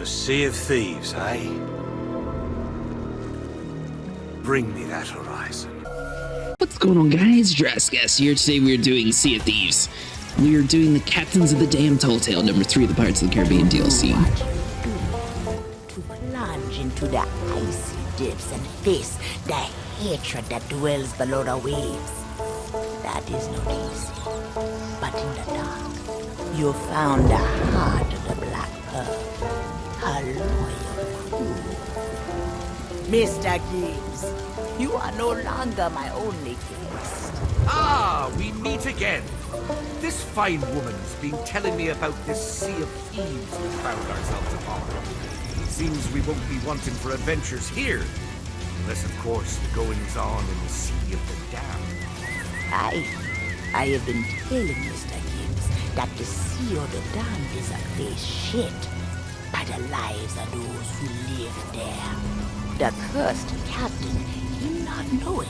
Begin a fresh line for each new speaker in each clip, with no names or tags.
Sea of Thieves, eh? Bring me that horizon.
What's going on, guys? Jurassic here. Today we are doing Sea of Thieves. We are doing the Captains of the Damn Tall Tale, number 3 of the Pirates of the Caribbean DLC.
To plunge into the icy depths and face the hatred that dwells below the waves. That is not easy. But in the dark, you found the heart of the Black Pearl. A loyal crew. Mr. Gibbs, you are no longer my only guest.
Ah, we meet again. This fine woman's been telling me about this Sea of Thieves we found ourselves upon. Seems we won't be wanting for adventures here. Unless, of course, the goings-on in the Sea of the Damned.
I have been telling Mr. Gibbs that the Sea of the Damned is a place shaped by the lives of those who live there. The cursed captain, he not know it,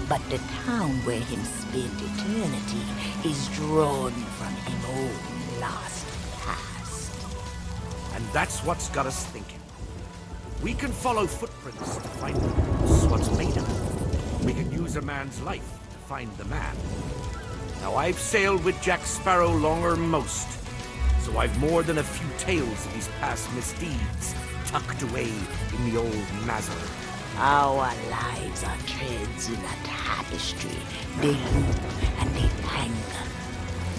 but the town where him spent eternity is drawn from him own lost past.
And that's what's got us thinking. We can follow footprints to find what's made of. We can use a man's life to find the man. Now, I've sailed with Jack Sparrow longer than most, so I've more than a few tales of his past misdeeds tucked away in the old mazzle.
Our lives are threads in a tapestry. They loop and they tangle.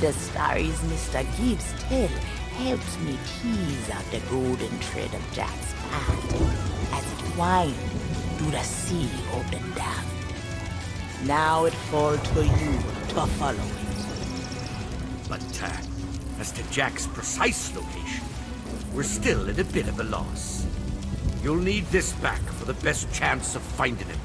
The stories Mr. Gibbs tell helps me tease out the golden thread of Jack's path as it winds through the Sea of the Damned. Now it falls to you to follow it.
But as to Jack's precise location, we're still at a bit of a loss. You'll need this back for the best chance of finding him.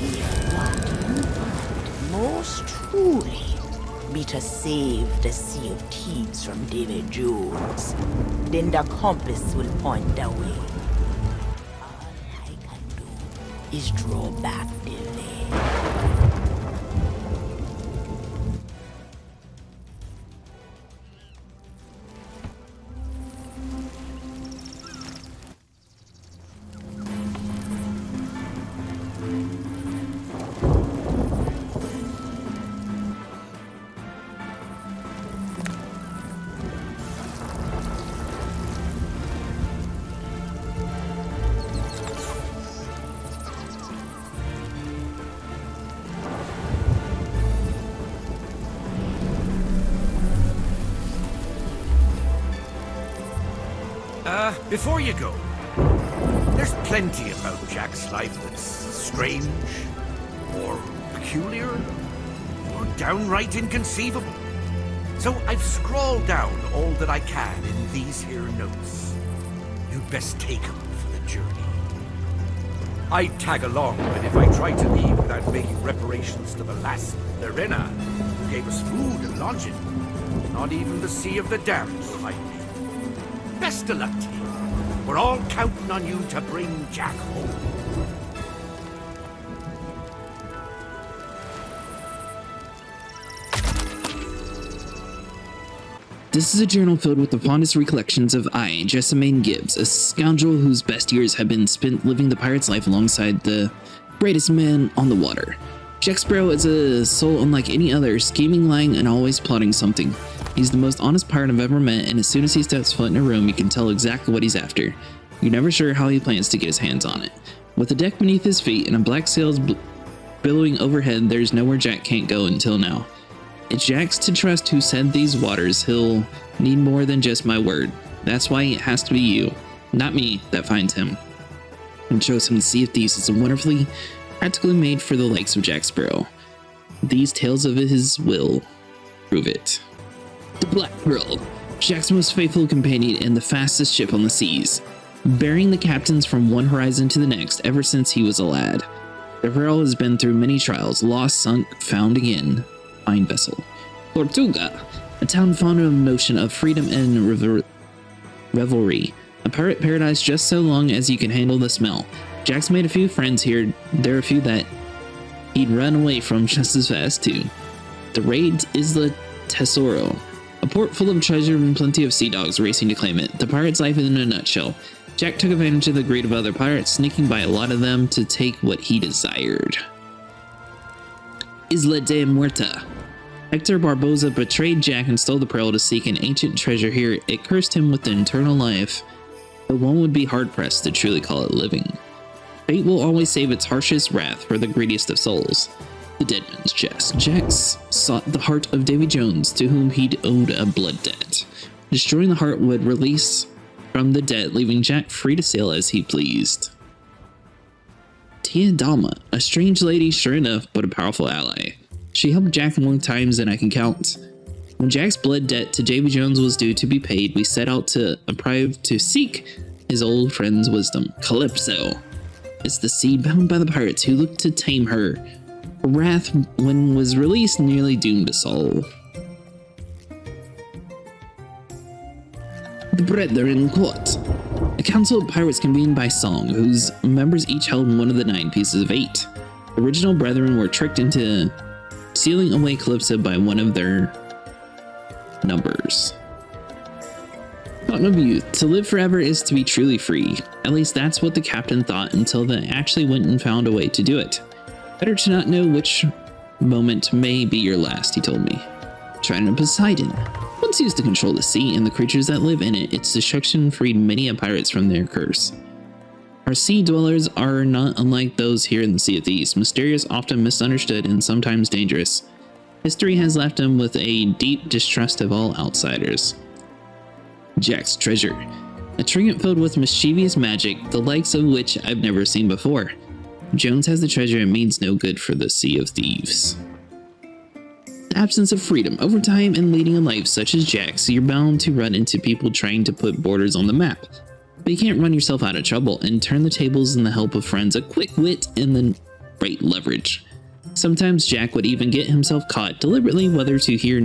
If what you want most truly be to save the Sea of Thieves from David Jones, then the compass will point the way. All I can do is draw back the veil.
Before you go, there's plenty about Jack's life that's strange, or peculiar, or downright inconceivable. So I've scrawled down all that I can in these here notes. You'd best take them for the journey. I'd tag along, but if I tried to leave without making reparations to the lass Lorena, who gave us food and lodging, not even the Sea of the Damned will find me. Best of luck to you. We're all counting on you to bring Jack home.
This is a journal filled with the fondest recollections of I, Jessamine Gibbs, a scoundrel whose best years have been spent living the pirate's life alongside the greatest man on the water. Jack Sparrow is a soul unlike any other, scheming, lying, and always plotting something. He's the most honest pirate I've ever met, and as soon as he steps foot in a room, you can tell exactly what he's after. You're never sure how he plans to get his hands on it. With a deck beneath his feet and a black sails billowing overhead, there's nowhere Jack can't go until now. It's Jack's to trust who said these waters. He'll need more than just my word. That's why it has to be you, not me, that finds him and shows him the Sea of Thieves is wonderfully, practically made for the likes of Jack Sparrow. These tales of his will prove it. The Black Pearl, Jack's most faithful companion and the fastest ship on the seas, bearing the captains from one horizon to the next ever since he was a lad. The Pearl has been through many trials, lost, sunk, found again. Fine vessel. Tortuga, a town fond of the notion of freedom and revelry. A pirate paradise just so long as you can handle the smell. Jack's made a few friends here. There are a few that he'd run away from just as fast too. The raid Isla Tesoro, a port full of treasure and plenty of sea dogs racing to claim it. The pirate's life in a nutshell. Jack took advantage of the greed of other pirates, sneaking by a lot of them to take what he desired. Isla de Muerta. Hector Barbosa betrayed Jack and stole the pearl to seek an ancient treasure here. It cursed him with the eternal life, but one would be hard-pressed to truly call it living. Fate will always save its harshest wrath for the greediest of souls. The dead man's chest. Jack sought the heart of Davy Jones, to whom he'd owed a blood debt. Destroying the heart would release from the debt, leaving Jack free to sail as he pleased. Tia Dalma, a strange lady sure enough, but a powerful ally. She helped Jack more times than I can count. When Jack's blood debt to Davy Jones was due to be paid, we set out to seek his old friend's wisdom. Calypso is the sea bound by the pirates who looked to tame her. Her wrath, when was released, nearly doomed us all. The Brethren Court. A council of pirates convened by song, whose members each held one of the 9 pieces of 8. The original Brethren were tricked into sealing away Calypso by one of their numbers. Fountain of Youth. To live forever is to be truly free. At least that's what the captain thought until they actually went and found a way to do it. Better to not know which moment may be your last, he told me. Trident of Poseidon. Once used to control the sea and the creatures that live in it, its destruction freed many a pirates from their curse. Our sea dwellers are not unlike those here in the Sea of Thieves, mysterious, often misunderstood, and sometimes dangerous. History has left them with a deep distrust of all outsiders. Jack's treasure. A trinket filled with mischievous magic, the likes of which I've never seen before. Jones has the treasure and means no good for the Sea of Thieves. The absence of freedom. Over time and leading a life such as Jack's, you're bound to run into people trying to put borders on the map. But you can't run yourself out of trouble and turn the tables in the help of friends, a quick wit, and the right leverage. Sometimes Jack would even get himself caught deliberately, whether to hear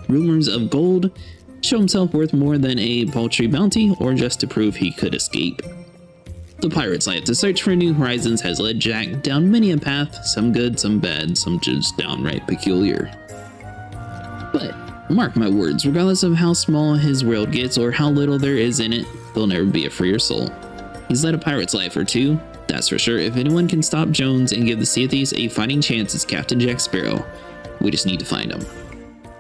rumors of gold, show himself worth more than a paltry bounty, or just to prove he could escape. The pirate's life. The search for new horizons has led Jack down many a path, some good, some bad, some just downright peculiar. But mark my words, regardless of how small his world gets or how little there is in it, there'll never be a freer soul. He's led a pirate's life or two, that's for sure. If anyone can stop Jones and give the Sea of Thieves a fighting chance, it's Cap'n Jack Sparrow. We just need to find him.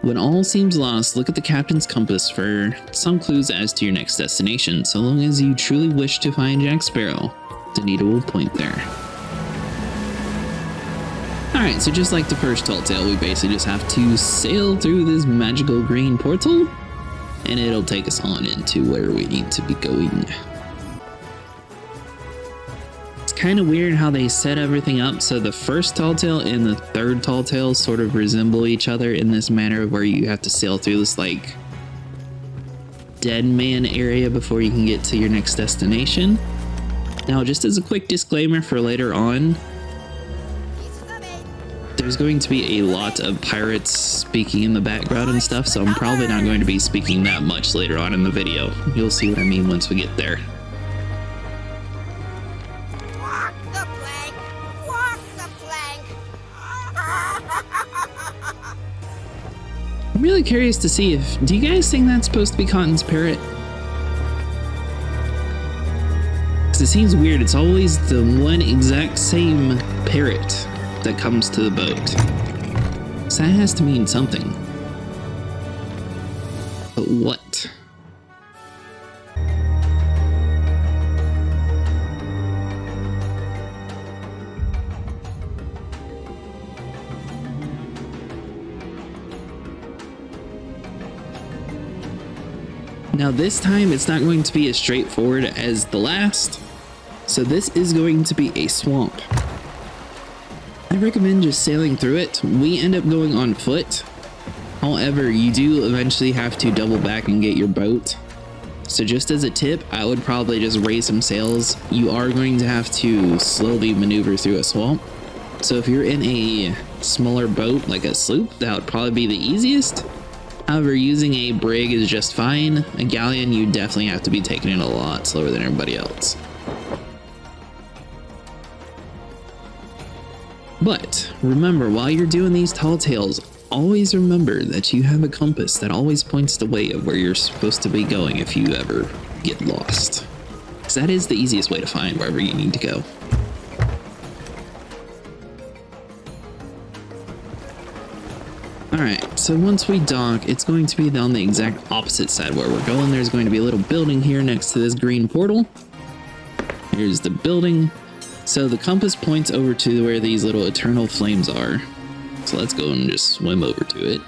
When all seems lost, look at the captain's compass for some clues as to your next destination. So long as you truly wish to find Jack Sparrow, the needle will point there. Alright, so just like the first Tall Tale, we basically just have to sail through this magical green portal, and it'll take us on into where we need to be going. Kind of weird how they set everything up so the first Tall Tale and the third Tall Tale sort of resemble each other in this manner where you have to sail through this like dead man area before you can get to your next destination. Now, just as a quick disclaimer for later on, there's going to be a lot of pirates speaking in the background and stuff, so I'm probably not going to be speaking that much later on in the video. You'll see what I mean once we get there. I'm really curious to see if, do you guys think that's supposed to be Cotton's parrot? Because it seems weird, it's always the one exact same parrot that comes to the boat. So that has to mean something. But what? Now this time it's not going to be as straightforward as the last, so this is going to be a swamp. I recommend just sailing through it. We end up going on foot. However, you do eventually have to double back and get your boat. So just as a tip, I would probably just raise some sails. You are going to have to slowly maneuver through a swamp. So if you're in a smaller boat like a sloop, that would probably be the easiest. However, using a brig is just fine. A galleon, you definitely have to be taking it a lot slower than everybody else. But remember, while you're doing these tall tales, always remember that you have a compass that always points the way of where you're supposed to be going if you ever get lost. Because that is the easiest way to find wherever you need to go. Alright, so once we dock, it's going to be on the exact opposite side where we're going. There's going to be a little building here next to this green portal. Here's the building. So the compass points over to where these little eternal flames are. So let's go and just swim over to it.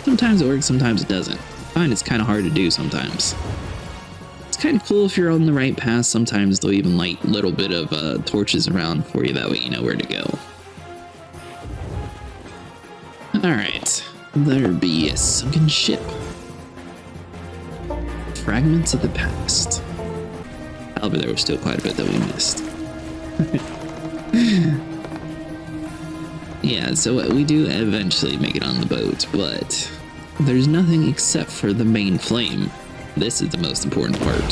Sometimes it works, sometimes it doesn't. I find it's kind of hard to do sometimes. It's kind of cool if you're on the right path. Sometimes they'll even light a little bit of torches around for you. That way you know where to go. Alright. There be a sunken ship. Fragments of the past. However, there was still quite a bit that we missed. Yeah, so we do eventually make it on the boat, but there's nothing except for the main flame. This is the most important part.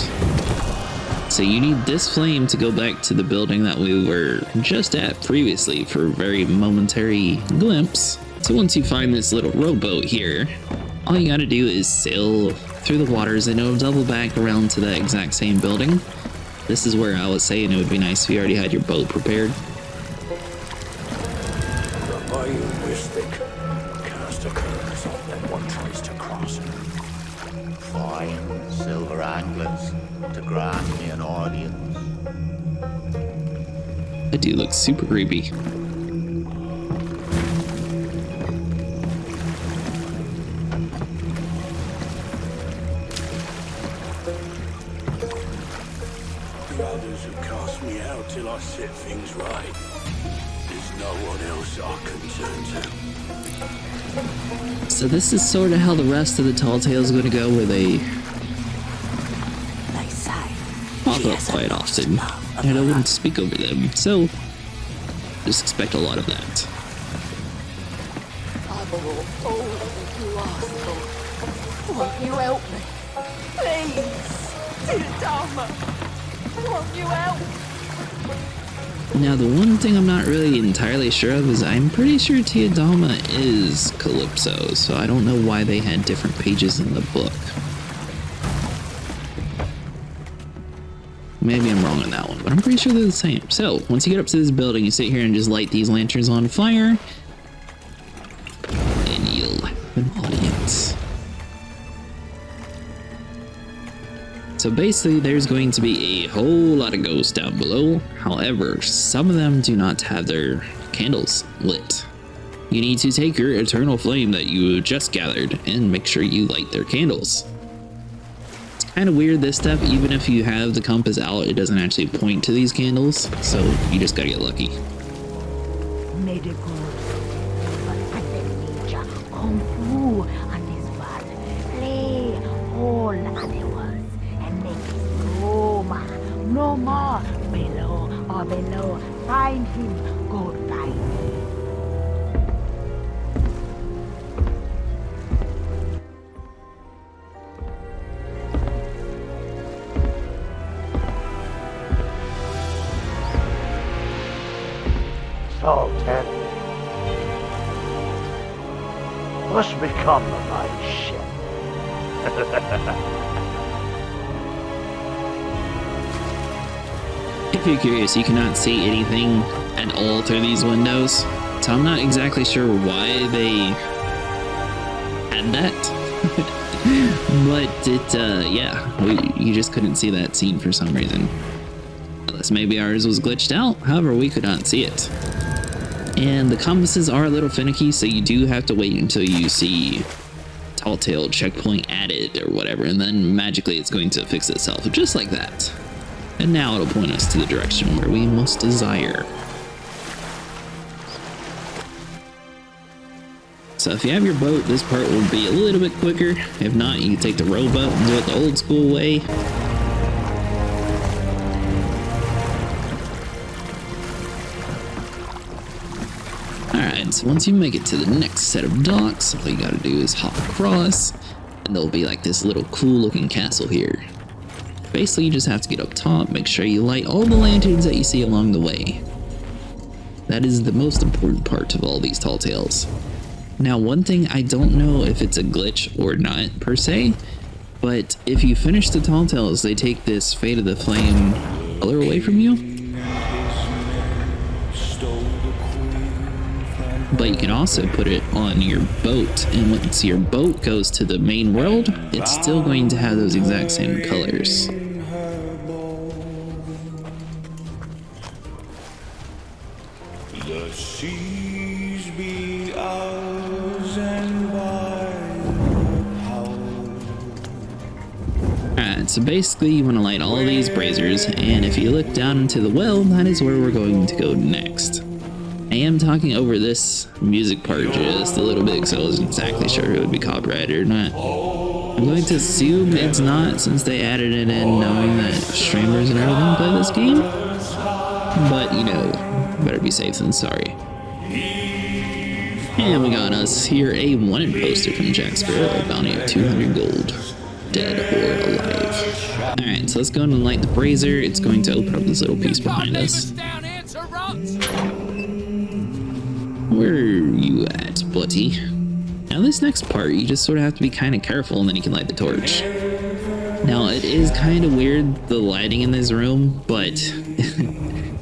So you need this flame to go back to the building that we were just at previously for a very momentary glimpse. So once you find this little rowboat here, all you gotta do is sail through the waters and it'll double back around to that exact same building. This is where I was saying it would be nice if you already had your boat prepared.
The iron mystic cast a curse on that one tries to cross it.
Fine silver anklets to grant me an audience.
That dude looks super creepy.
The others have cast me out till I set things right. There's no one else I can turn to.
So this is sort of how the rest of the tall tales are going to go, where they pop up quite often, and I wouldn't speak over them, so just expect a lot of that.
Won't you help me? Please! Dear Dharma! Won't you help?
Now, the one thing I'm not really entirely sure of is I'm pretty sure Teodama is Calypso, so I don't know why they had different pages in the book. Maybe I'm wrong on that one, but I'm pretty sure they're the same. So, once you get up to this building, you sit here and just light these lanterns on fire, and you'll have an audience. So basically, there's going to be a whole lot of ghosts down below. However, some of them do not have their candles lit. You need to take your eternal flame that you just gathered and make sure you light their candles. It's kind of weird, this step, even if you have the compass out, it doesn't actually point to these candles, so you just gotta get lucky.
Medical. Kung Fu on this ball. Play all animals and make it no more. Below or below. Find him. Go find him.
So, Ted, what's become of my ship?
If you're curious, you cannot see anything at all through these windows, so I'm not exactly sure why they had that. But you just couldn't see that scene for some reason. Unless maybe ours was glitched out, however, we could not see it. And the compasses are a little finicky, so you do have to wait until you see Tall Tale checkpoint added or whatever, and then magically it's going to fix itself, just like that. And now it'll point us to the direction where we most desire. So if you have your boat, this part will be a little bit quicker. If not, you can take the rowboat and do it the old school way. Alright, so once you make it to the next set of docks, all you gotta do is hop across, and there'll be like this little cool looking castle here. Basically, you just have to get up top, make sure you light all the lanterns that you see along the way. That is the most important part of all these tall tales. Now, one thing, I don't know if it's a glitch or not per se, but if you finish the tall tales, they take this Fate of the Flame color away from you. But you can also put it on your boat, and once your boat goes to the main world, it's still going to have those exact same colors.
The seas be ours and by power.
Alright, so basically you want to light all these braziers, and if you look down into the well, that is where we're going to go next. I am talking over this music part just a little bit because I wasn't exactly sure if it would be copyrighted or not. I'm going to assume it's not since they added it in knowing that streamers and everything play this game. But, you know, better be safe than sorry. And we got us here a wanted poster from Jack Sparrow, a bounty of 200 gold. Dead or alive. Alright, so let's go and light the brazier. It's going to open up this little piece behind us. Where are you at, Bloody? Now this next part, you just sort of have to be kind of careful and then you can light the torch. Now it is kind of weird, the lighting in this room, but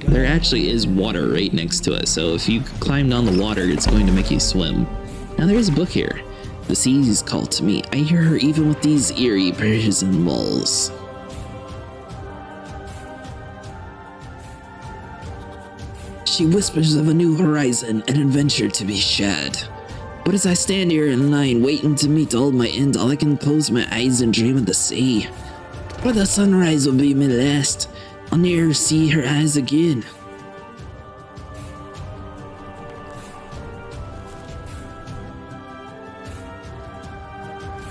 there actually is water right next to it, so if you climb down the water, it's going to make you swim. Now there's a book here. The seas call to me. I hear her even with these eerie prison walls. She whispers of a new horizon, an adventure to be shared. But as I stand here in line, waiting to meet all my end, all I can close my eyes and dream of the sea. For the sunrise will be my last. I'll never see her eyes again.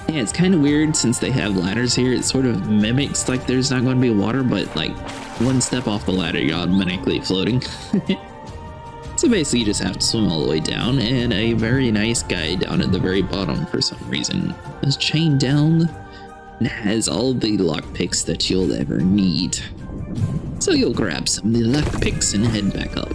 Yeah, it's kind of weird since they have ladders here. It sort of mimics like there's not going to be water, but like one step off the ladder, you're automatically floating. So basically you just have to swim all the way down, and a very nice guy down at the very bottom for some reason is chained down and has all the lockpicks that you'll ever need. So you'll grab some of the lockpicks and head back up.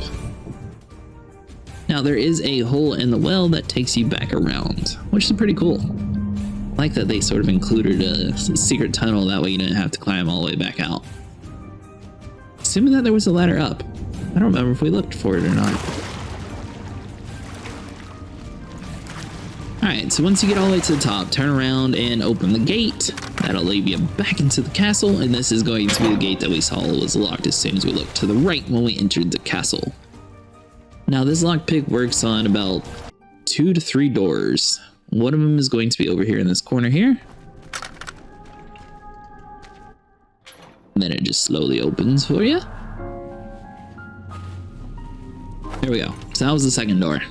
Now there is a hole in the well that takes you back around, which is pretty cool. I like that they sort of included a secret tunnel, that way you didn't have to climb all the way back out. Assuming that there was a ladder up. I don't remember if we looked for it or not. Alright, so once you get all the way to the top, turn around and open the gate. That'll lead you back into the castle, and this is going to be the gate that we saw was locked as soon as we looked to the right when we entered the castle. Now this lockpick works on about 2 to 3 doors. One of them is going to be over here in this corner here. And then it just slowly opens for you. There we go. So that was the second door.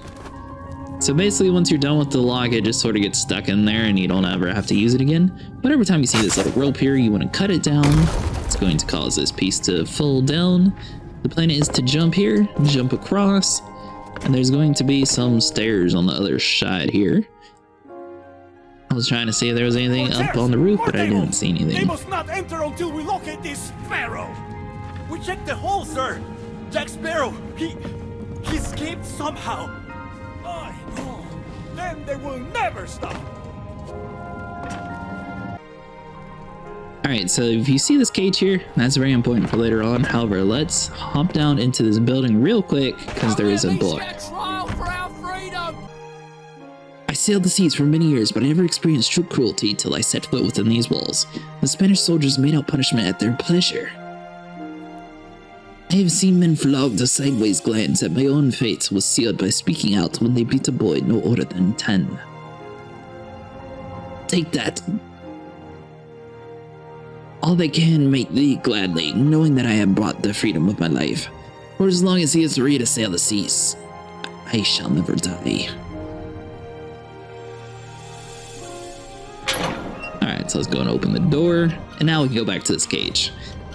So basically once you're done with the lock, it just sort of gets stuck in there and you don't ever have to use it again. But every time you see this little rope here, you want to cut it down. It's going to cause this piece to fall down. The plan is to jump here, jump across, and there's going to be some stairs on the other side here. I was trying to see if there was anything up on the roof, but I didn't see anything.
They must not enter until we locate this Sparrow. We checked the hole, sir. Jack Sparrow, he escaped somehow. I know. Then they will never stop.
Alright, so if you see this cage here, that's very important for later on. However, let's hop down into this building real quick, because there is a book. I sailed the seas for many years, but I never experienced true cruelty till I set foot within these walls. The Spanish soldiers made out punishment at their pleasure. I have seen men flogged a sideways glance at my own fate was sealed by speaking out when they beat a boy no older than 10. Take that. All they can make thee gladly, knowing that I have bought the freedom of my life. For as long as he is free to sail the seas, I shall never die. Alright, so let's go and open the door, and now we can go back to this cage.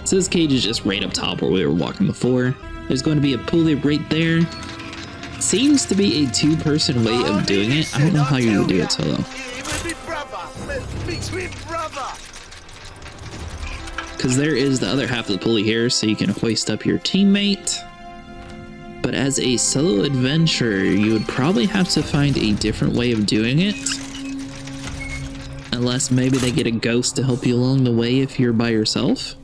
So this cage is just right up top where we were walking before. There's going to be a pulley right there. Seems to be a 2-person way of doing it. I don't know how you would do it solo. because there is the other half of the pulley here, so you can hoist up your teammate. But as a solo adventurer, you would probably have to find a different way of doing it. Unless maybe they get a ghost to help you along the way if you're by yourself.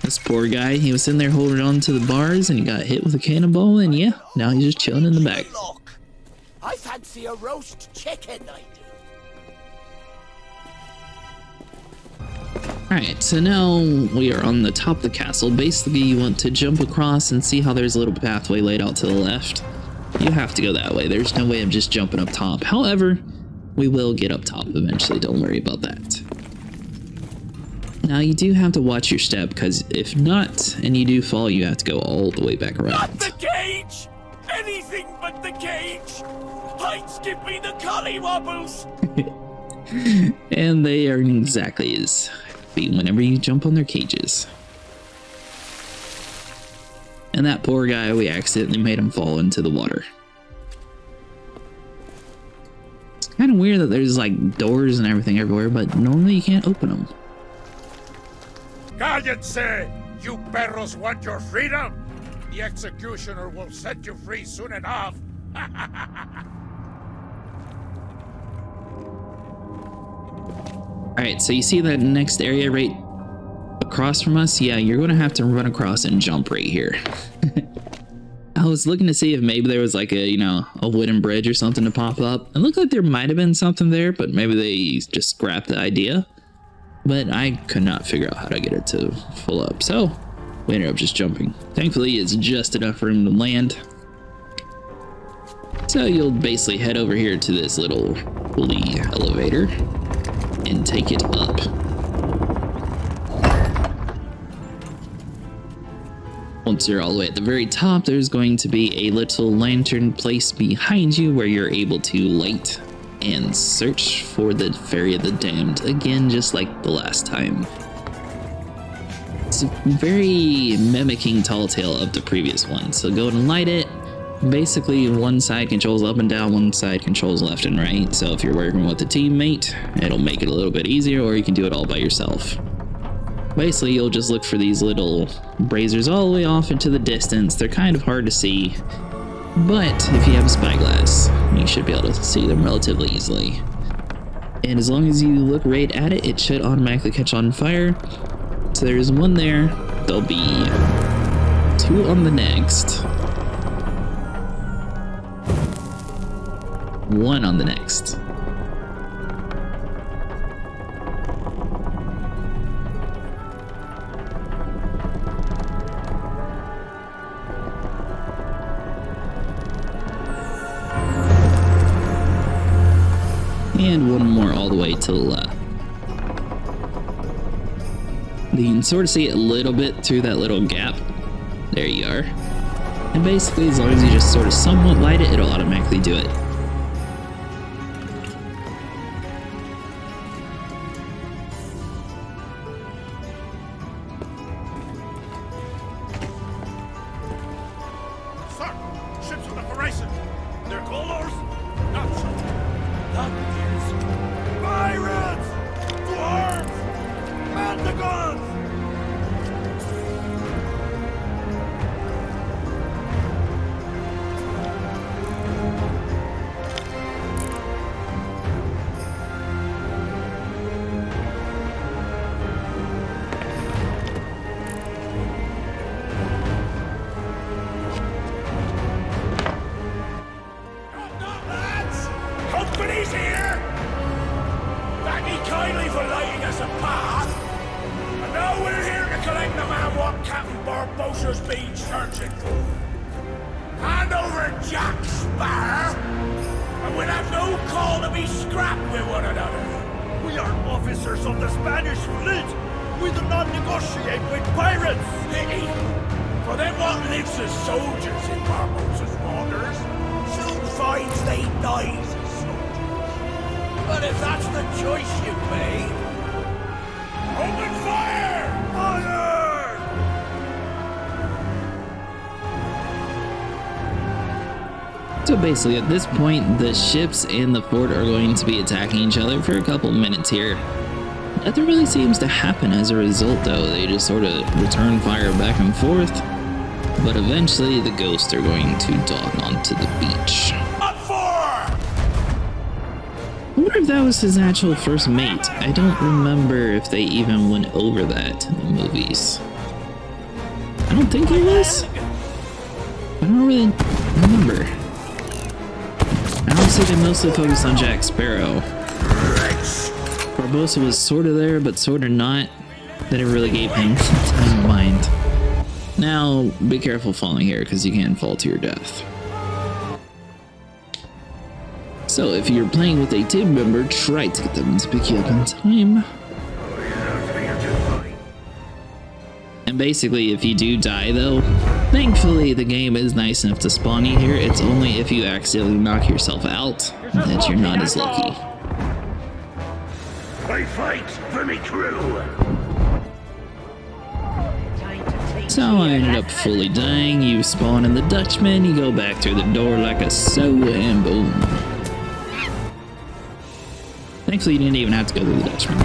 This poor guy, he was sitting there holding on to the bars and he got hit with a cannonball, and yeah, now he's just chilling in the back.
Look, I fancy a roast chicken, I do.
Alright, so now we are on the top of the castle. Basically, you want to jump across and see how there's a little pathway laid out to the left. You have to go that way. There's no way of just jumping up top. However, we will get up top eventually. Don't worry about that. Now, you do have to watch your step, because if not, and you do fall, you have to go all the way back around.
Not the cage! Anything but the cage! Heights give me the collywobbles!
And they are exactly as happy whenever you jump on their cages. And that poor guy, we accidentally made him fall into the water. It's kind of weird that there's like doors and everything everywhere, but normally you can't open them.
Cállense! You perros want your freedom? The executioner will set you free soon enough.
Alright, so you see that next area right across from us? Yeah, you're going to have to run across and jump right here. I was looking to see if maybe there was like a, a wooden bridge or something to pop up. It looked like there might have been something there, but maybe they just scrapped the idea. But I could not figure out how to get it to full up, so we ended up just jumping. Thankfully, it's just enough room to land. So you'll basically head over here to this little pulley elevator and take it up. Once you're all the way at the very top, there's going to be a little lantern placed behind you where you're able to light and search for the Ferry of the Damned, again, just like the last time. It's very mimicking Tall Tale of the previous one, so go and light it. Basically, one side controls up and down, one side controls left and right, so if you're working with a teammate, it'll make it a little bit easier, or you can do it all by yourself. Basically, you'll just look for these little braziers all the way off into the distance. They're kind of hard to see, but if you have a spyglass, you should be able to see them relatively easily. And as long as you look right at it, it should automatically catch on fire. So there's one there, there'll be two on the next, one on the next. And one more all the way to the left. You can sort of see it a little bit through that little gap. There you are. And basically, as long as you just sort of somewhat light it, it'll automatically do it.
Sir, ships on the horizon. Their colors? Not so.
That is pirates! To arms! Man the guns! Not lads! Company's here! Thank ye kindly for lighting us a path. And now we're here to collect the man what Captain Barbosa's been searching for. Hand over Jack Sparrow, and we'll have no call to be scrapped with one another. We are officers of the Spanish fleet. We do not negotiate with pirates. Pity. For them what lives as soldiers in Barbosa's waters soon finds they dies as soldiers. But if that's the choice you made, open fire! Fire!
So basically, at this point, the ships and the fort are going to be attacking each other for a couple minutes here. Nothing really seems to happen as a result, though. They just sort of return fire back and forth. But eventually, the ghosts are going to dock onto the beach. I wonder if that was his actual first mate. I don't remember if they even went over that in the movies. I don't think he was. I don't really remember. Honestly, they mostly focused on Jack Sparrow. Barbosa was sort of there, but sort of not. They never really gave him time of mind. Now, be careful falling here, because you can fall to your death. So, if you're playing with a team member, try to get them to pick you up in time. And basically, if you do die, though, thankfully the game is nice enough to spawn you here. It's only if you accidentally knock yourself out that you're not as lucky.
I fight for me crew.
So I ended up fully dying. You spawn in the Dutchman, you go back through the door like a so, and boom. Thankfully, you didn't even have to go through the Dutchman.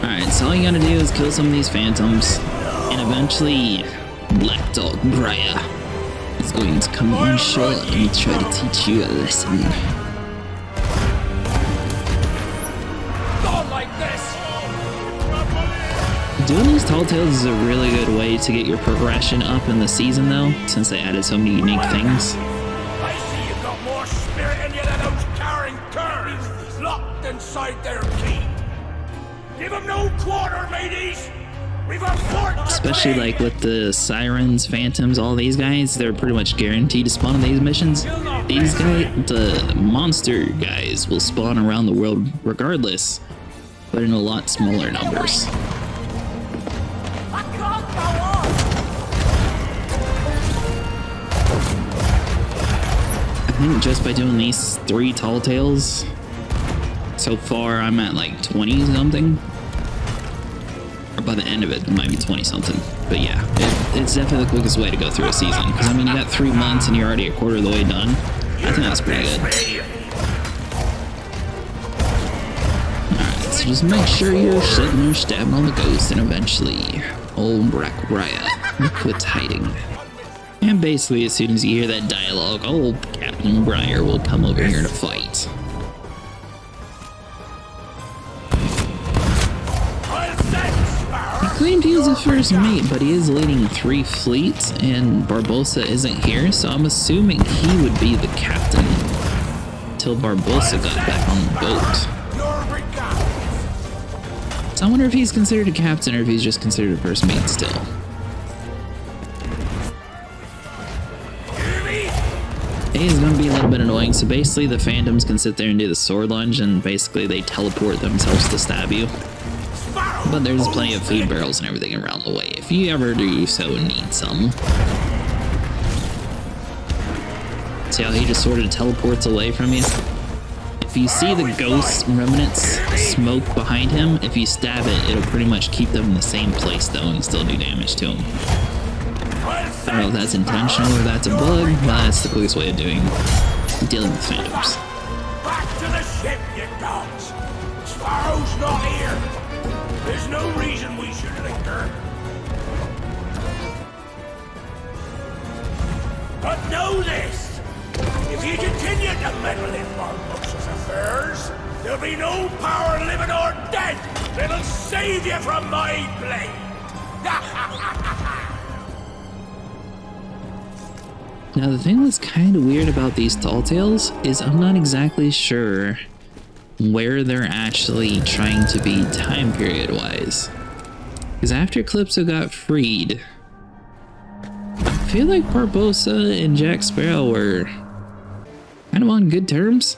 Alright, so all you gotta do is kill some of these phantoms, and eventually, Black Dog Briar is going to come on shore and try to teach you a lesson.
Not like this!
Doing these tall tales is a really good way to get your progression up in the season, though, since they added so many unique things.
I see you've got more spirit in you than those carrying curs locked inside their key. Give them no quarter, mateys! We've a fort to
Especially
claim.
like with the sirens, phantoms, all these guys, they're pretty much guaranteed to spawn in these missions. These guys, the monster guys, will spawn around the world regardless, but in a lot smaller numbers.
I can't go on!
I think just by doing these 3 tall tales, so far I'm at like 20 something. Or by the end of it might be 20 something. But yeah, it's definitely the quickest way to go through a season. Because I mean, you got 3 months and you're already a quarter of the way done. I think that's pretty good. Alright, so just make sure you're sitting there stabbing on the ghost, and eventually old Black Briar quits hiding. And basically, as soon as you hear that dialogue, old Captain Briar will come over here to fight. He claimed he was the first mate, but he is leading 3 fleets, and Barbosa isn't here, so I'm assuming he would be the captain till Barbosa got back on the boat. So I wonder if he's considered a captain or if he's just considered a first mate still. A is going to be a little bit annoying, so basically the phantoms can sit there and do the sword lunge, and basically they teleport themselves to stab you. But there's plenty of food barrels and everything around the way, if you ever do so need some. See how he just sort of teleports away from you? If you see the ghost remnants smoke behind him, if you stab it, it'll pretty much keep them in the same place though and still do damage to him. I don't know if that's intentional or that's a bug, but that's the quickest way of dealing with phantoms.
Back to the ship, you dogs! Sparrow's not here! There's no reason we should linger. But know this! If you continue to meddle in Barbosa's affairs, there'll be no power living or dead that'll save you from my blade!
Now the thing that's kind of weird about these tall tales is I'm not exactly sure where they're actually trying to be time period wise. Because after Calypso got freed, I feel like Barbosa and Jack Sparrow were kind of on good terms.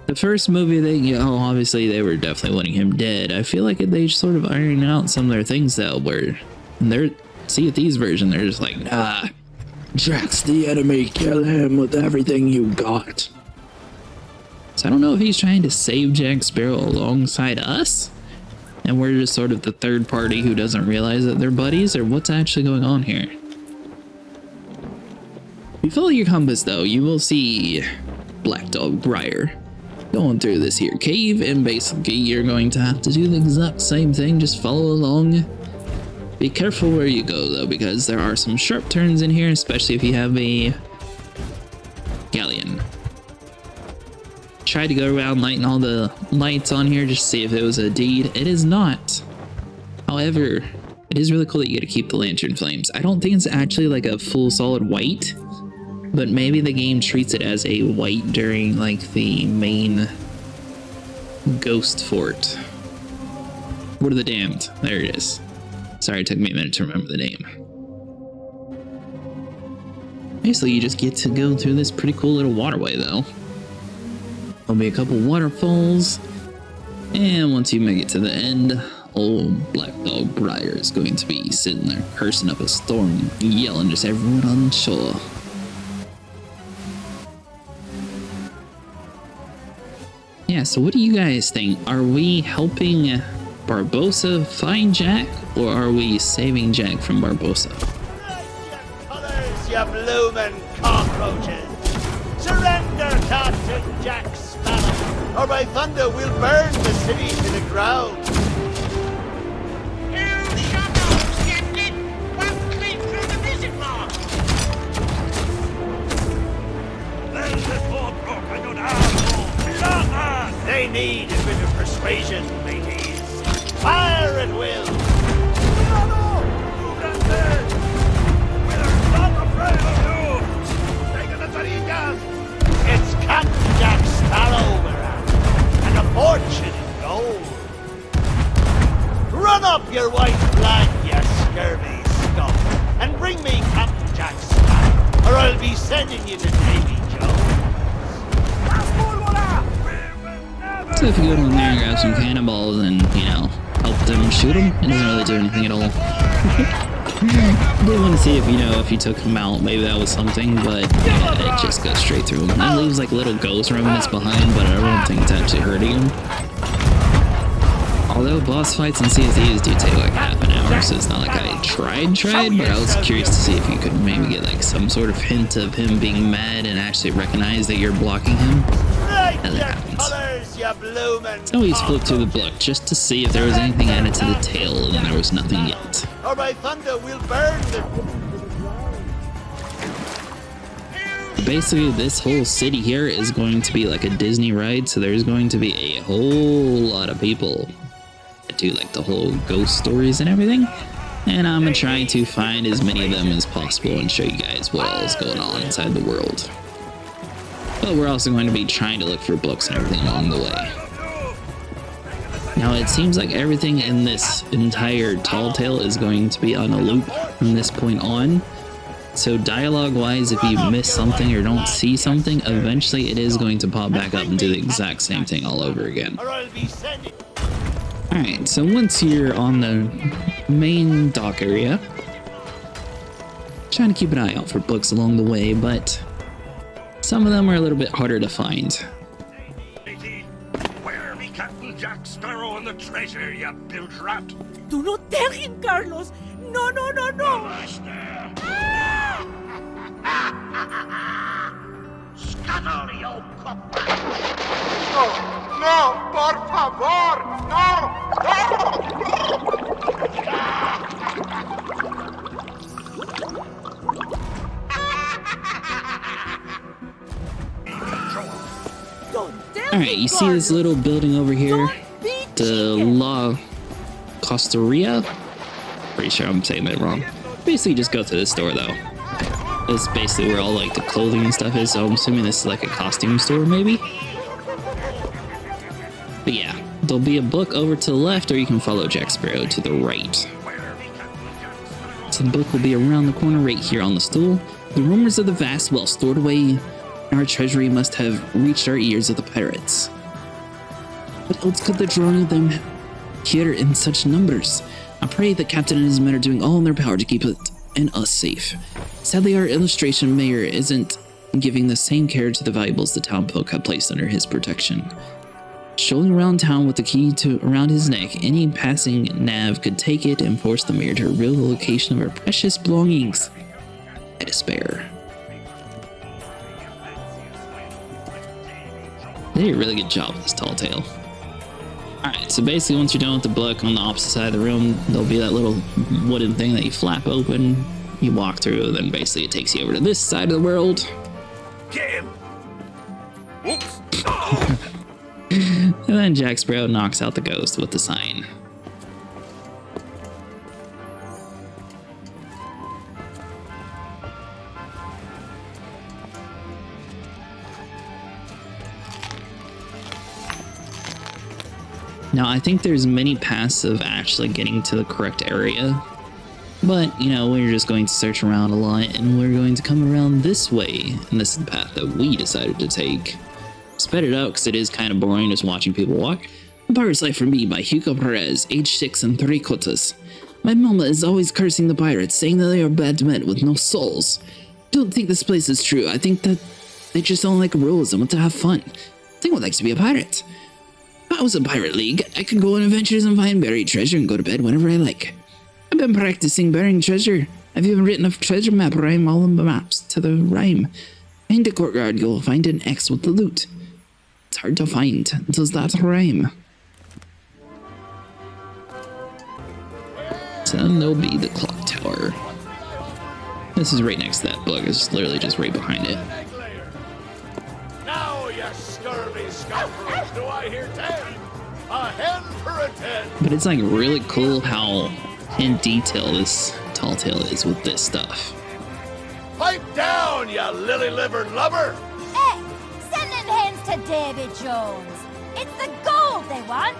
The first movie, obviously they were definitely wanting him dead. I feel like they sort of ironed out some of their things though, where in their Sea of Thieves version, they're just like, nah, Jack's the enemy, kill him with everything you got. So I don't know if he's trying to save Jack Sparrow alongside us, and we're just sort of the third party who doesn't realize that they're buddies, or what's actually going on here. If you follow your compass though, you will see Black Dog Briar. going through this here cave, and basically you're going to have to do the exact same thing, just follow along. Be careful where you go though, because there are some sharp turns in here, especially if you have a galleon. Try to go around lighting all the lights on here just to see if it was a deed. It is not. However, it is really cool that you get to keep the lantern flames. I don't think it's actually like a full solid white, but maybe the game treats it as a white during like the main ghost fort. What are the damned? There it is. Sorry, it took me a minute to remember the name. Basically, you just get to go through this pretty cool little waterway though. There'll be a couple waterfalls, and once you make it to the end, old Black Dog Briar is going to be sitting there cursing up a storm, yelling just everyone on shore. Yeah, so what do you guys think? Are we helping Barbosa find Jack, or are we saving Jack from Barbosa?
Colors, you bloomin' cockroaches! Surrender, Cap'n Jack Sparrow, or by thunder we'll burn the city to the ground!
You shadows, Captain! Walk clean through the visit mark!
They need a bit of persuasion, mateys. Fire at will! It's Cap'n Jack Sparrow we're after, and a fortune in gold. Run up your white flag, you scurvy scum, and bring me Cap'n Jack Sparrow, or I'll be sending you to Davy Jones.
So if you go down there and grab some cannonballs and, you know, help them shoot them, it doesn't really do anything at all. I did want to see if, you know, if you took him out, maybe that was something, but yeah, it just goes straight through him. It leaves like little ghost remnants behind, but I don't think it's actually hurting him. Although boss fights in Sea of Thieves do take like half an hour, so it's not like I tried, but I was curious to see if you could maybe get like some sort of hint of him being mad and actually recognize that you're blocking him. And that happens. So he's flipped through the book just to see if there was anything added to the tale, and there was nothing yet.
Or by thunder we'll burn the...
Basically, this whole city here is going to be like a Disney ride, so there's going to be a whole lot of people that do like the whole ghost stories and everything. And I'm gonna try to find as many of them as possible and show you guys what all is going on inside the world. But we're also going to be trying to look for books and everything along the way. Now it seems like everything in this entire tall tale is going to be on a loop from this point on. So dialogue wise, if you miss something or don't see something, eventually it is going to pop back up and do the exact same thing all over again. Alright, so once you're on the main dock area, trying to keep an eye out for books along the way, but some of them are a little bit harder to find.
Where be Cap'n Jack Sparrow and the treasure, you bilge rat?
Do not tell him, Carlos. No, no, no, no.
Scuttle, you cop!
No, no, por favor,
Alright, you see this little building over here? The La Costeria? Pretty sure I'm saying that wrong. Basically, just go to this store though. It's basically where all like the clothing and stuff is, so I'm assuming this is like a costume store maybe? But yeah, there'll be a book over to the left, or you can follow Jack Sparrow to the right. So the book will be around the corner right here on the stool. The rumors of the vast wealth stored away in our treasury must have reached our ears of the pirates. What else could the drawing of them here in such numbers? I pray the captain and his men are doing all in their power to keep it and us safe. Sadly, our illustration mayor isn't giving the same care to the valuables the townfolk have placed under his protection. Strolling around town with the key around his neck, any passing nav could take it and force the mayor to reveal the location of our precious belongings. I despair. They did a really good job with this tall tale. Alright, so basically once you're done with the book, on the opposite side of the room, there'll be that little wooden thing that you flap open, you walk through, and then basically it takes you over to this side of the world.
Get him! Whoops!
And then Jack Sparrow knocks out the ghost with the sign. Now, I think there's many paths of actually getting to the correct area, but, you know, we're just going to search around a lot, and we're going to come around this way, and this is the path that we decided to take. Sped it out because it is kind of boring just watching people walk. A Pirate's Life for Me by Hugo Perez, age 6 and 3 quarters. My mama is always cursing the pirates, saying that they are bad men with no souls. Don't think this place is true. I think that they just don't like rules and want to have fun. I think would like to be a pirate. If I was a pirate league, I could go on adventures and find buried treasure and go to bed whenever I like. I've been practicing burying treasure. I've even written a treasure map rhyme all of the maps to the rhyme. In the courtyard, you'll find an X with the loot. It's hard to find. Does that rhyme? So then there'll be the clock tower. This is right next to that book. It's literally just right behind it.
Now, you scurvy scoundrels, do I hear 10? A hen for a 10.
But it's like really cool how in detail this tall tale is with this stuff.
Pipe down, you lily-livered lubber.
Hey, send them hens to Davy Jones. It's the gold they want.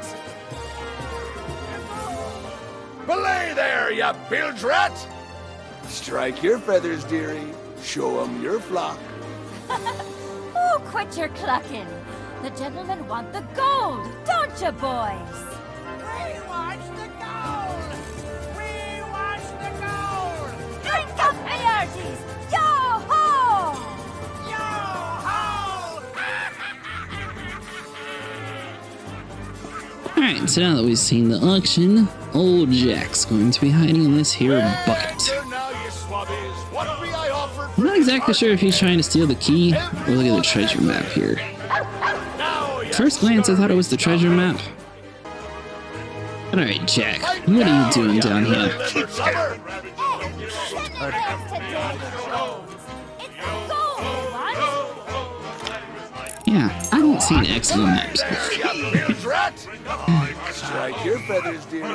Belay there, you bilge rat. Strike your feathers, dearie. Show 'em your flock.
Oh, quit your clucking. The gentlemen want the gold, don't you, boys?
We watch the gold! We watch the gold!
Drink up, me hearties! Yo-ho!
Yo-ho!
Alright, so now that we've seen the auction, old Jack's going to be hiding in this here bucket.
There now, you swabbies. What be I offered
I'm
for
not
this
exactly sure if he's trying to steal the key or look at the treasure map here.
Now, you
First glance, I thought it was the treasure map. Alright, Jack, what are you doing down here?
lily-livered lubber.
Hey, send them hens to Davy Jones. It's the gold they want.
Yeah, I don't see an X on the maps.
You bilge rat. Strike your feathers, dearie.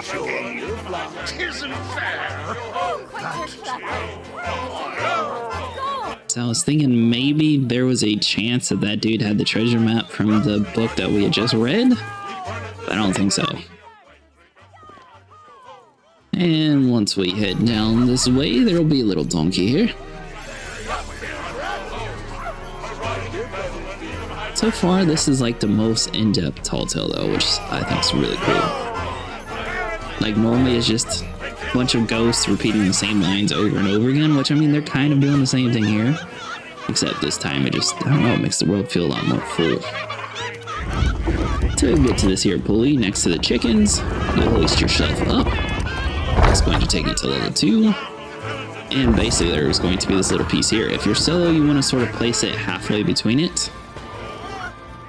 Show 'em your flock.
Tisn't fair!
Oh, quit your clucking. Gold.
So I was thinking maybe there was a chance that that dude had the treasure map from the book that we had just read, but I don't think so. And once we head down this way, there'll be a little donkey here. So far, this is like the most in-depth tall tale though, which I think is really cool. Like normally it's just a bunch of ghosts repeating the same lines over and over again, which I mean, they're kind of doing the same thing here. Except this time it just, I don't know, it makes the world feel a lot more full. To get to this here pulley next to the chickens, you'll hoist yourself up. It's going to take you to level 2. And basically there's going to be this little piece here. If you're solo, you want to sort of place it halfway between it.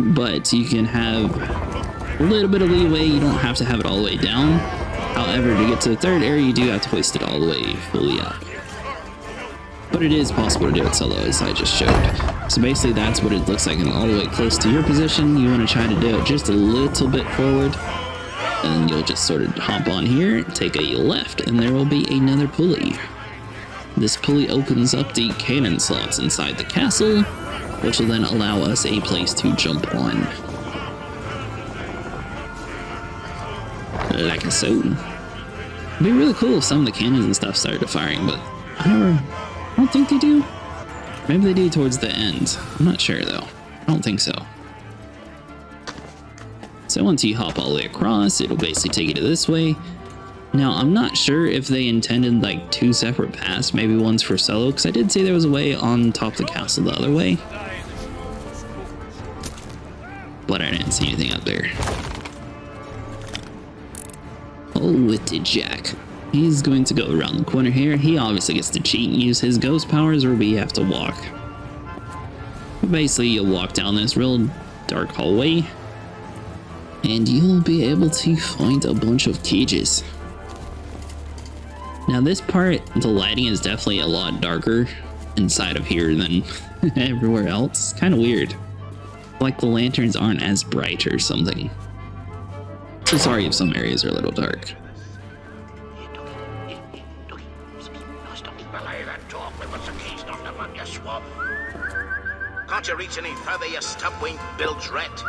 But you can have a little bit of leeway, you don't have to have it all the way down. However, to get to the third area, you do have to hoist it all the way fully up. But it is possible to do it solo, as I just showed. So basically that's what it looks like, and all the way close to your position, you want to try to do it just a little bit forward. And then you'll just sort of hop on here, take a left, and there will be another pulley. This pulley opens up the cannon slots inside the castle, which will then allow us a place to jump on. Like so. It'd be really cool if some of the cannons and stuff started firing, but I don't think they do. Maybe they do towards the end. I'm not sure though. I don't think so. So once you hop all the way across, it'll basically take you to this way. Now, I'm not sure if they intended like 2 separate paths, maybe one's for solo, because I did see there was a way on top of the castle the other way. But I didn't see anything out there. Oh, Witty Jack. He's going to go around the corner here. He obviously gets to cheat and use his ghost powers, or we have to walk. But basically, you'll walk down this real dark hallway, and you'll be able to find a bunch of cages. Now this part, the lighting is definitely a lot darker inside of here than everywhere else. It's kind of weird. Like the lanterns aren't as bright or something. So sorry if some areas are a little dark.
Can't you reach any further, you stub-winged bilge-rat?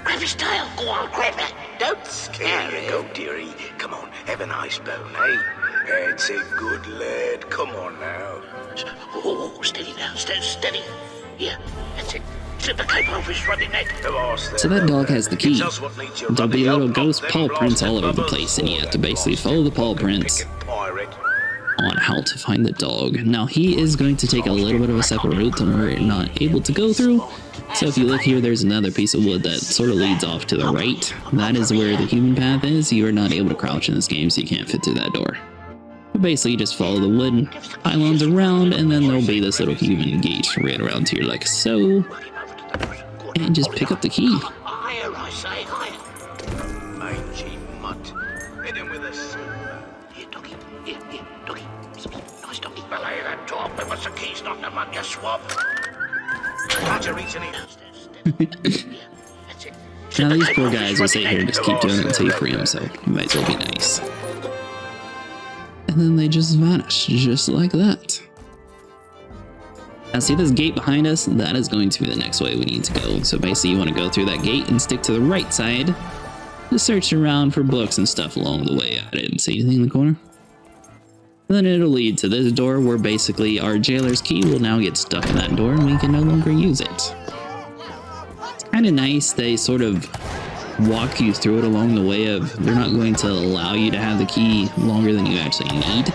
Grab his tail. Go on, grab it. Don't scare
Here you
him.
go, dearie. Come on, have a nice bone, eh? That's a good lad. Come on now.
Oh, steady now. Steady. Here, that's it. Slip the cape over his ruddy neck.
So that dog has the key. There'll be little ghost paw prints all over the place, and you have to basically follow the paw prints on how to find the dog. Now he is going to take a little bit of a separate route that we're not able to go through. So if you look here, there's another piece of wood that sort of leads off to the right. That is where the human path is. You are not able to crouch in this game, so you can't fit through that door. But basically, you just follow the wood pylons around, and then there'll be this little human gate right around here like so. And just pick up the key.
Higher, I say, higher.
Mangy mutt. Hit him with a silver.
Here, doggy. Here, doggy. Nice doggy.
Belay that dog. There was the keys not the mud, you swab. Can't you reach any...
That's it.
Now these poor guys will sit here and just keep doing it until you free them, so you might as well be nice. And then they just vanish, just like that. Now see this gate behind us? That is going to be the next way we need to go. So basically you want to go through that gate and stick to the right side. Just search around for books and stuff along the way. I didn't see anything in the corner. Then it'll lead to this door where basically our jailer's key will now get stuck in that door and we can no longer use it. It's kind of nice. They sort of walk you through it along the way of they're not going to allow you to have the key longer than you actually need.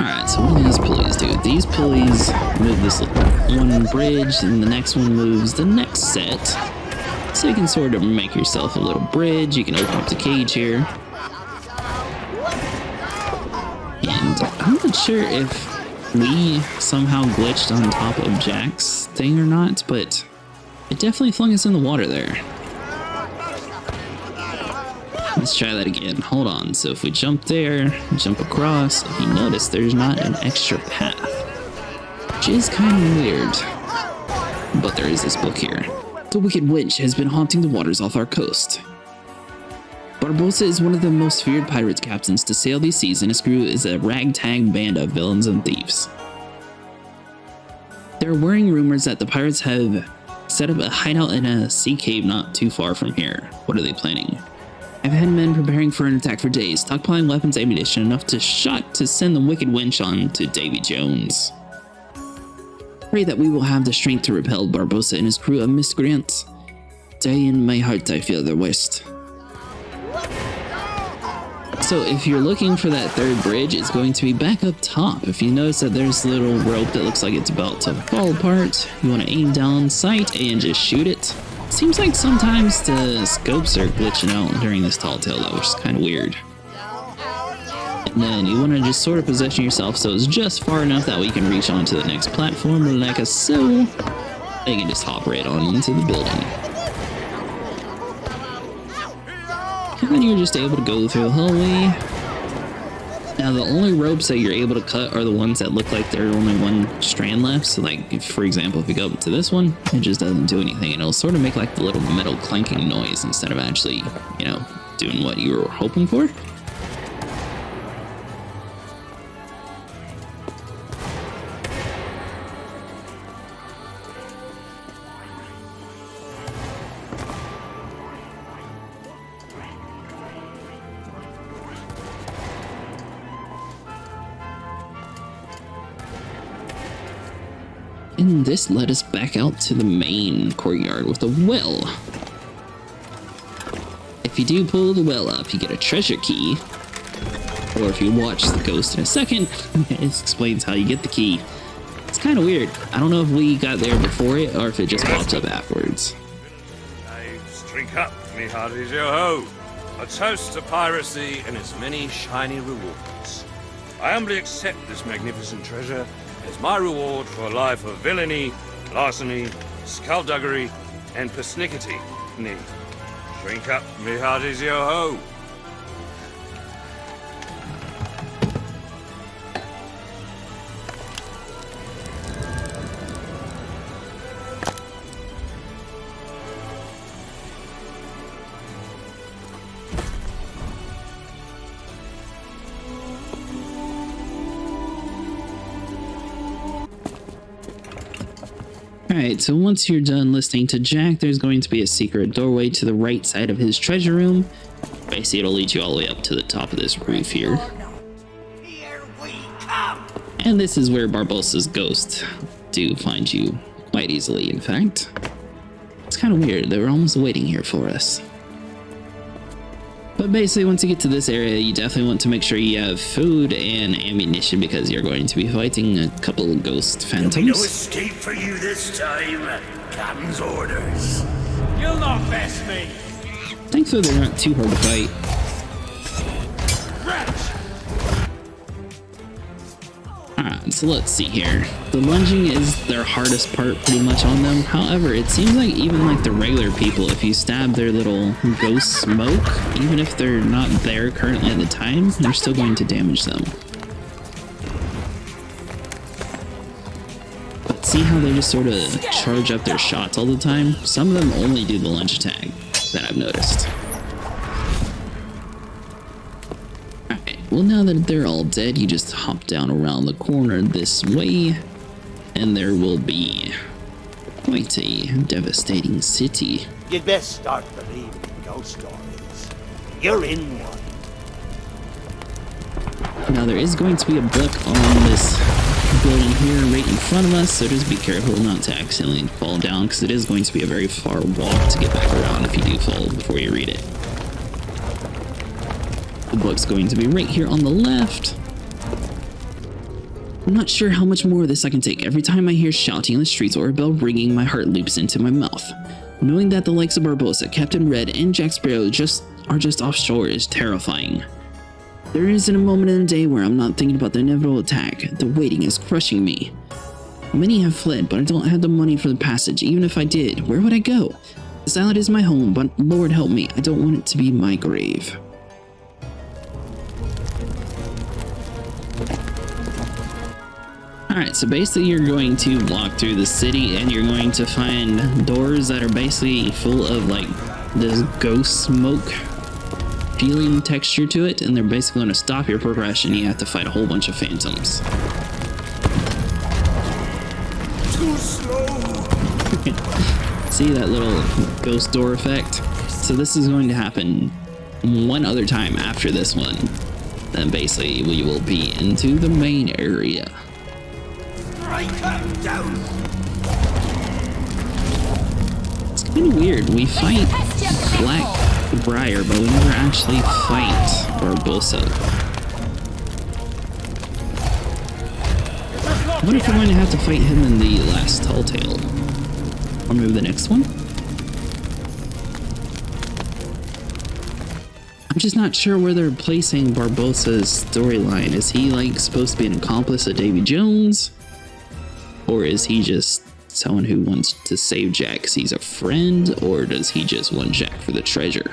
Alright, so what do these pulleys do? These pulleys move this one bridge and the next one moves the next set. So you can sort of make yourself a little bridge. You can open up the cage here. And I'm not sure if we somehow glitched on top of Jack's thing or not, but it definitely flung us in the water there. Let's try that again. Hold on. So if we jump there, jump across, if you notice, there's not an extra path, which is kind of weird. But there is this book here. The Wicked Witch has been haunting the waters off our coast. Barbosa is one of the most feared pirates captains to sail these seas, and his crew is a ragtag band of villains and thieves. There are worrying rumors that the pirates have set up a hideout in a sea cave not too far from here. What are they planning? I've had men preparing for an attack for days, stockpiling weapons and ammunition enough to send the Wicked Witch on to Davy Jones. Pray that we will have the strength to repel Barbosa and his crew of miscreants. Day in my heart I feel their worst. So if you're looking for that third bridge, it's going to be back up top. If you notice that there's a little rope that looks like it's about to fall apart, you want to aim down sight and just shoot it. Seems like sometimes the scopes are glitching out during this tall tale though, which is kind of weird. And then you want to just sort of position yourself so it's just far enough that we can reach onto the next platform like a so. They can just hop right on into the building. And then you're just able to go through the hallway. Now the only ropes that you're able to cut are the ones that look like there's only one strand left. So like, if, for example, if you go up to this one, it just doesn't do anything. And it'll sort of make like the little metal clanking noise instead of actually, you know, doing what you were hoping for. And this led us back out to the main courtyard with a well. If you do pull the well up, you get a treasure key. Or if you watch the ghost in a second, it explains how you get the key. It's kind of weird. I don't know if we got there before it or if it just popped up afterwards.
Knaves, drink up, me hearties, yo-ho. A toast to piracy and its many shiny rewards. I humbly accept this magnificent treasure as my reward for a life of villainy larceny, skullduggery, and persnickety. Drink up, me hearties, yo-ho!
Alright, so once you're done listening to Jack, there's going to be a secret doorway to the right side of his treasure room. Basically, it'll lead you all the way up to the top of this roof here.
Here we come!
And this is where Barbosa's ghosts do find you quite easily, in fact. It's kind of weird, they were almost waiting here for us. But basically, once you get to this area, you definitely want to make sure you have food and ammunition because you're going to be fighting a couple of ghost
There'll be no
phantoms.
escape for you this time. Captain's orders.
You'll not best me.
Thankfully, they're not too hard to fight. Alright, so let's see here. The lunging is their hardest part pretty much on them. However, it seems like even like the regular people, if you stab their little ghost smoke, even if they're not there currently at the time, you're still going to damage them. But see how they just sort of charge up their shots all the time? Some of them only do the lunge attack that I've noticed. Well, now that they're all dead, you just hop down around the corner this way, and there will be quite a devastating city.
You'd best start believing in ghost stories. You're in one.
Now, there is going to be a book on this building here right in front of us, so just be careful not to accidentally fall down, because it is going to be a very far walk to get back around if you do fall before you read it. The book's going to be right here on the left. I'm not sure how much more of this I can take. Every time I hear shouting in the streets or a bell ringing, my heart leaps into my mouth. Knowing that the likes of Barbosa, Captain Red, and Jack Sparrow are just offshore is terrifying. There isn't a moment in the day where I'm not thinking about the inevitable attack. The waiting is crushing me. Many have fled, but I don't have the money for the passage. Even if I did, where would I go? This island is my home, but Lord help me, I don't want it to be my grave. Alright, so basically you're going to walk through the city and you're going to find doors that are basically full of like this ghost smoke feeling texture to it, and they're basically going to stop your progression. You have to fight a whole bunch of phantoms.
Too slow.
See that little ghost door effect? So this is going to happen one other time after this one. Then basically we will be into the main area.
Down.
It's kind of weird. We fight Blackbriar, but we never actually fight Barbosa. What if we're going to have to fight him in the last Tall Tale? Or maybe the next one? I'm just not sure where they're placing Barbosa's storyline. Is he like supposed to be an accomplice of Davy Jones? Or is he just someone who wants to save Jack because he's a friend? Or does he just want Jack for the treasure?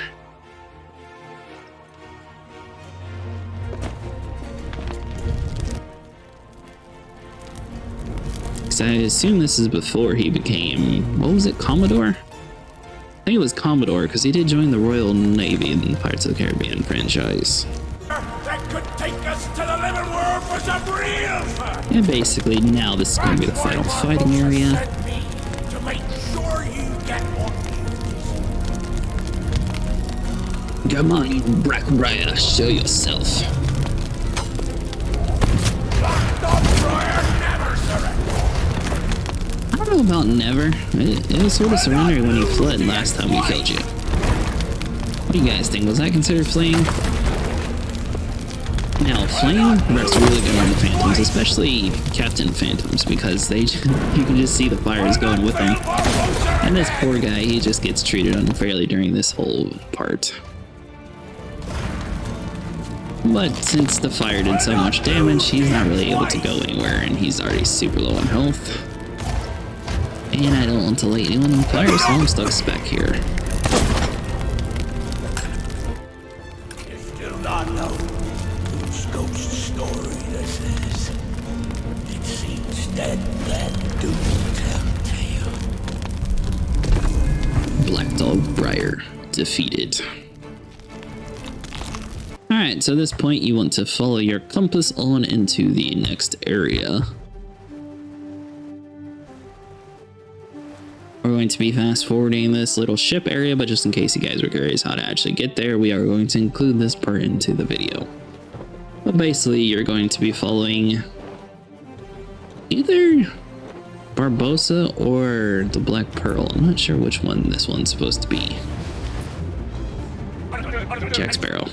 Because I assume this is before he became, what was it, Commodore? I think it was Commodore because he did join the Royal Navy in the Pirates of the Caribbean franchise.
That could take us to the living world for some real fun.
And basically now this is going to be the final fighting area.
To make sure you get what
Come on, you Blackbriar, show yourself. I don't know about never. It was sort of surrendering when you fled last time we killed you. What do you guys think? Was that considered fleeing? Now, flame works really good on the phantoms, especially Captain Phantoms, because you can just see the fires going with them. And this poor guy, he just gets treated unfairly during this whole part. But since the fire did so much damage, he's not really able to go anywhere, and he's already super low on health. And I don't want to light anyone on fire, so I'm stuck back here.
You still not know whose ghost story this is. It seems that do tell tale.
Black Dog Briar defeated. Alright, so at this point you want to follow your compass on into the next area. We're going to be fast forwarding this little ship area, but just in case you guys were curious how to actually get there, we are going to include this part into the video. But basically, you're going to be following either Barbosa or the Black Pearl. I'm not sure which one this one's supposed to be. Jack Sparrow.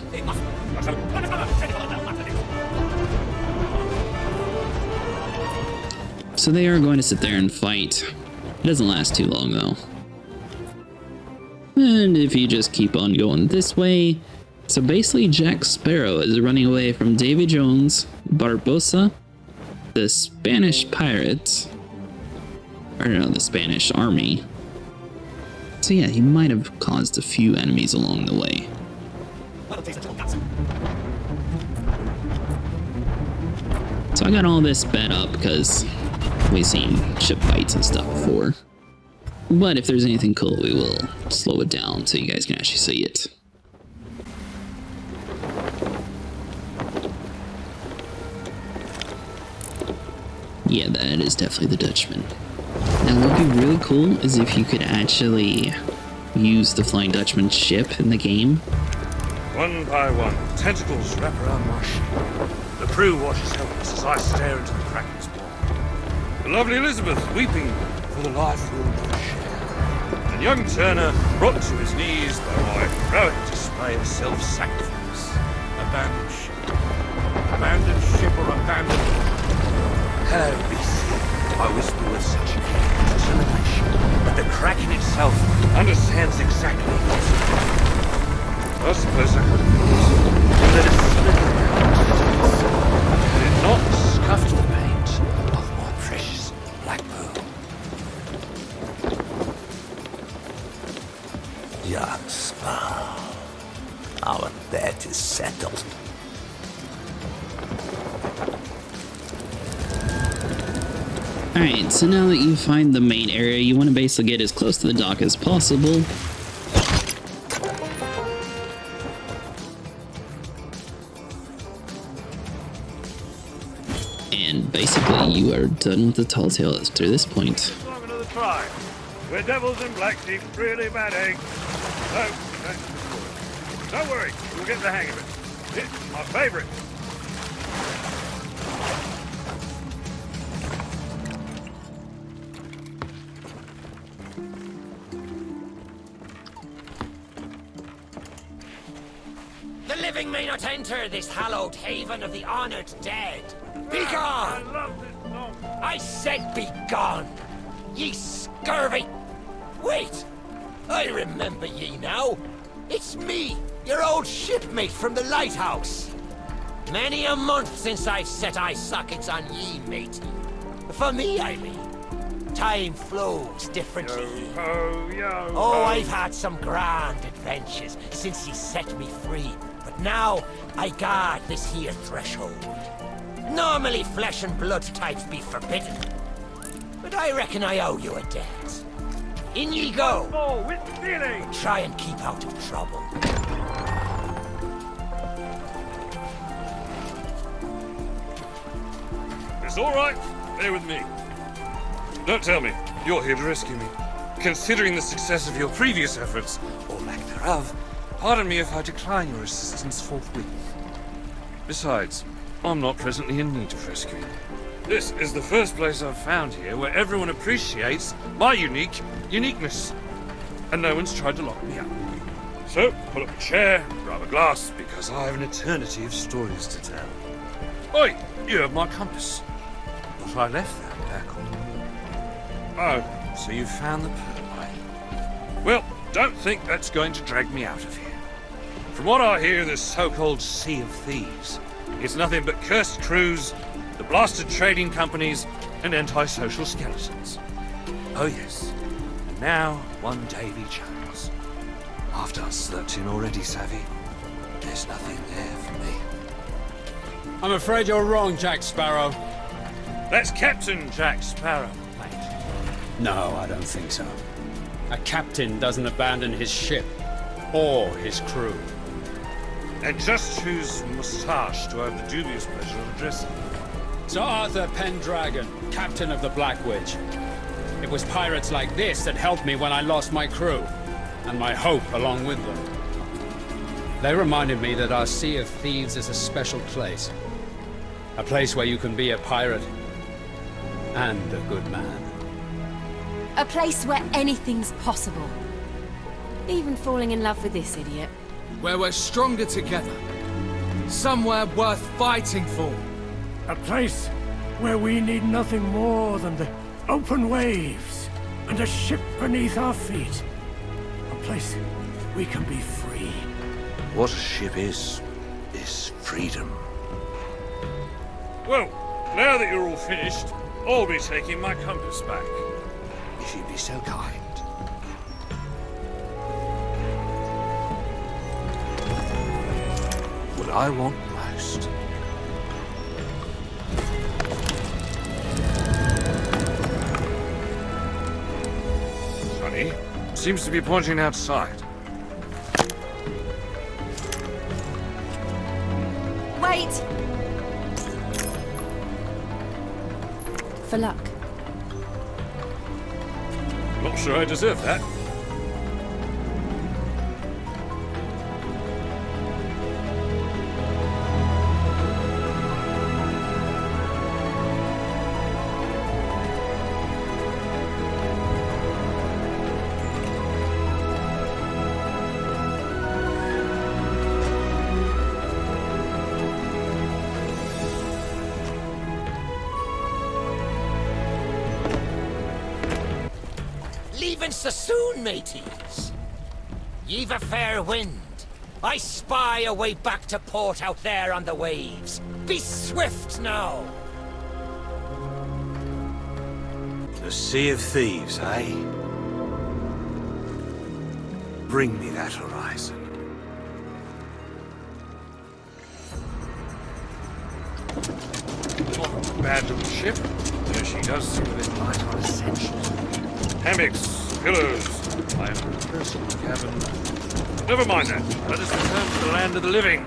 So they are going to sit there and fight. It doesn't last too long though. And if you just keep on going this way, so basically Jack Sparrow is running away from Davy Jones, Barbosa, the Spanish pirates, or no, the Spanish army. So yeah, he might have caused a few enemies along the way. So I got all this sped up because we've seen ship fights and stuff before. But if there's anything cool, we will slow it down so you guys can actually see it. Yeah, that is definitely the Dutchman. Now what would be really cool is if you could actually use the Flying Dutchman ship in the game.
One by one, tentacles wrap around my ship. The crew watches helpless as I stare into the Kraken's maw. The lovely Elizabeth weeping for the life we'll never share. And young Turner brought to his knees by my heroic display of self-sacrifice.
Abandoned ship. Abandoned ship or abandoned...
Hello, BC. I whisper with such determination that the Kraken itself understands exactly what's happening. I suppose I could have let it slip around. Had it not scuffed the paint of my precious black pearl.
Jack Sparrow. Our debt is settled.
Alright, so now that you find the main area, you want to basically get as close to the dock as possible. And basically, you are done with the tall tale after this point.
Long another try. We're devils in black sheep, really bad eggs. No, don't worry, we'll get the hang of it. It's my favorite.
The living may not enter this hallowed haven of the honored dead. Be gone!
I love this song.
I said be gone! Ye scurvy... Wait! I remember ye now. It's me, your old shipmate from the lighthouse. Many a month since I've set eye sockets on ye, matey. For me, I mean. Time flows differently.
Yo-ho, yo-ho.
Oh, I've had some grand adventures since ye set me free. But now, I guard this here threshold. Normally, flesh and blood types be forbidden. But I reckon I owe you a debt. In ye go.
Oh, with feeling.
Try and keep out of trouble.
It's all right. Bear with me. Don't tell me you're here to rescue me. Considering the success of your previous efforts, or lack thereof, pardon me if I decline your assistance forthwith. Besides, I'm not presently in need of rescue. This is the first place I've found here where everyone appreciates my uniqueness. And no one's tried to lock me up. So, pull up a chair, grab a glass, because I have an eternity of stories to tell. Oi, you have my compass. But I left that back on the wall. Oh, so you found the pearl, eh? Well, don't think that's going to drag me out of here. From what I hear, this so-called Sea of Thieves is nothing but cursed crews, the blasted trading companies, and antisocial skeletons. Oh yes. And now, one Davy Jones. After I've slept in already, Savvy, there's nothing there for me.
I'm afraid you're wrong, Jack Sparrow.
That's Captain Jack Sparrow, mate.
No, I don't think so. A captain doesn't abandon his ship or his crew.
And just whose moustache do I have the dubious pleasure of addressing?
Sir Arthur Pendragon, captain of the Black Witch. It was pirates like this that helped me when I lost my crew, and my hope along with them. They reminded me that our Sea of Thieves is a special place. A place where you can be a pirate and a good man.
A place where anything's possible. Even falling in love with this idiot.
Where we're stronger together. Somewhere worth fighting for.
A place where we need nothing more than the open waves and a ship beneath our feet. A place we can be free.
What a ship is freedom. Well, now that you're all finished, I'll be taking my compass back. If you'd be so kind. What I want most. Sonny, seems to be pointing outside.
Wait! For luck.
Not sure I deserve that.
Leaving so soon, mateys. Ye've a fair wind. I spy a way back to port out there on the waves. Be swift now.
The Sea of Thieves, eh? Bring me that horizon. Not a bad little ship, though she does seem a bit light on essentials. Hammocks, pillows, my own personal cabin. Never mind that. Let us return to the land of the living.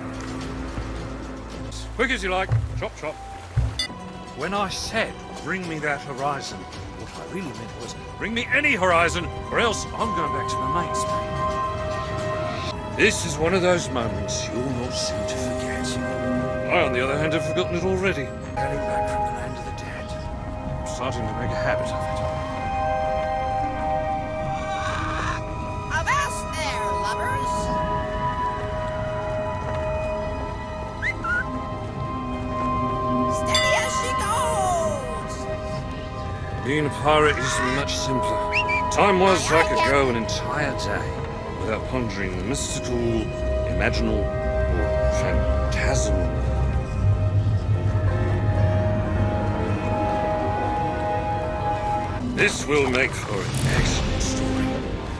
As quick as you like. Chop, chop. When I said, bring me that horizon, what I really meant was, bring me any horizon, or else I'm going back to my mate's mate. This is one of those moments you'll not soon to forget. I, on the other hand, have forgotten it already. Heading back from the land of the dead. I'm starting to make a habit of it.
Avast there, lovers! Steady as she goes!
Being a pirate is much simpler. Time was I could go an entire day without pondering the mystical, imaginal, or phantasmal. This will make for an excellent story.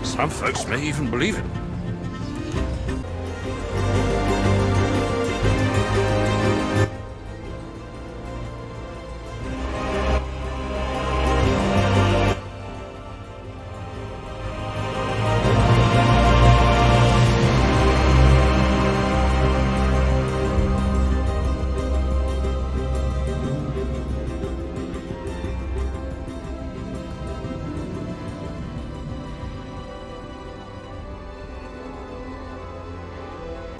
Some folks may even believe it.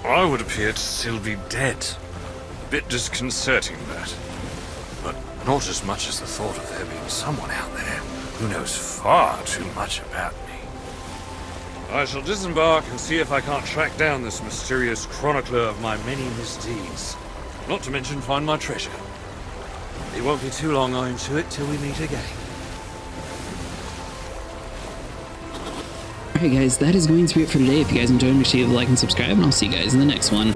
I would appear to still be dead. A bit disconcerting, that. But not as much as the thought of there being someone out there who knows far too much about me. I shall disembark and see if I can't track down this mysterious chronicler of my many misdeeds. Not to mention find my treasure. It won't be too long, I intuit, till we meet again.
Alright guys, that is going to be it for today. If you guys enjoyed, make sure you like and subscribe, and I'll see you guys in the next one.